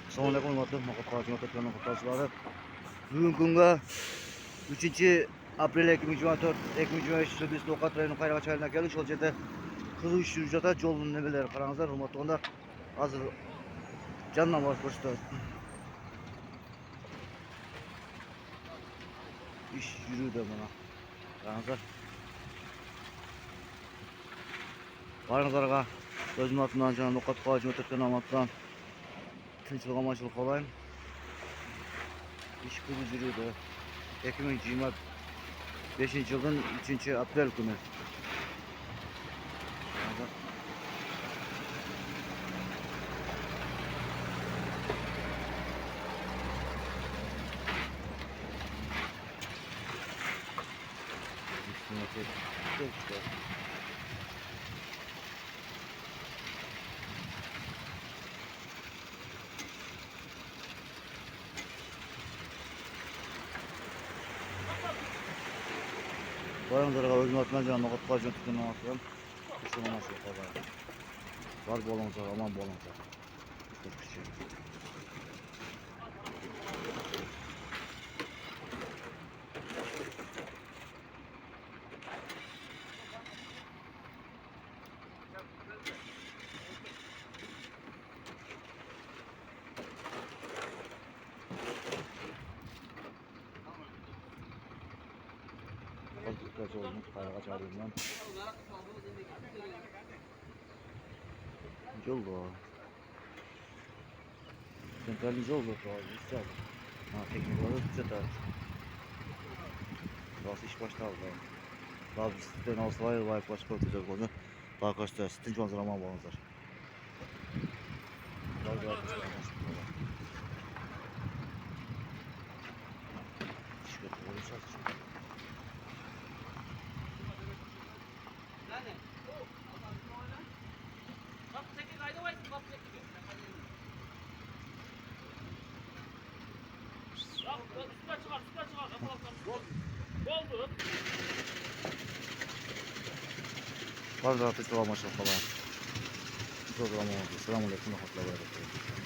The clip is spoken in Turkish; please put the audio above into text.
Assalamualaikum warahmatullahi wabarakatuh. Bugungi kunga 3-aprel 2024 2025 Sudist To'qat rayoni Qayrağa çayına keldik. Şol yerda kızıl iş jata jolun nemeleri qarangizlar, hurmatli onda. Hozir jandan borib ko'rsatamiz. İş yürüdü mana. Qarangizlar. Baringizlarga o'zim atimdan Jon To'qat Qo'yim o'tgan amatdan tinchlik amaçlı qolayım. İş kızı yürüdü. 2025 yılın 3 Aprel günü. Baringizlarga o'zim atimdan Jon To'qat Qo'yim o'tgan amatdan tinchlik amaçlı qolayım. Var bolingizlar, aman bolingizlar. Biraz olmuş Qayrağa çayından. Yol var. Centralni yol var. İşte. Ha, teknik olarak güzel. Biraz iş başladı. Daha bir siteden alsaydı var başka ötecek onu. Daha kaçta sitin manzaraman bağlanır. Daha rahat bir şey olmaz. Çıkıp olursa çıkıp. Var rahat bir şey olmaz falan. Programı oldu. Selamünaleyküm. Rahmetullahi ve berekatuhu.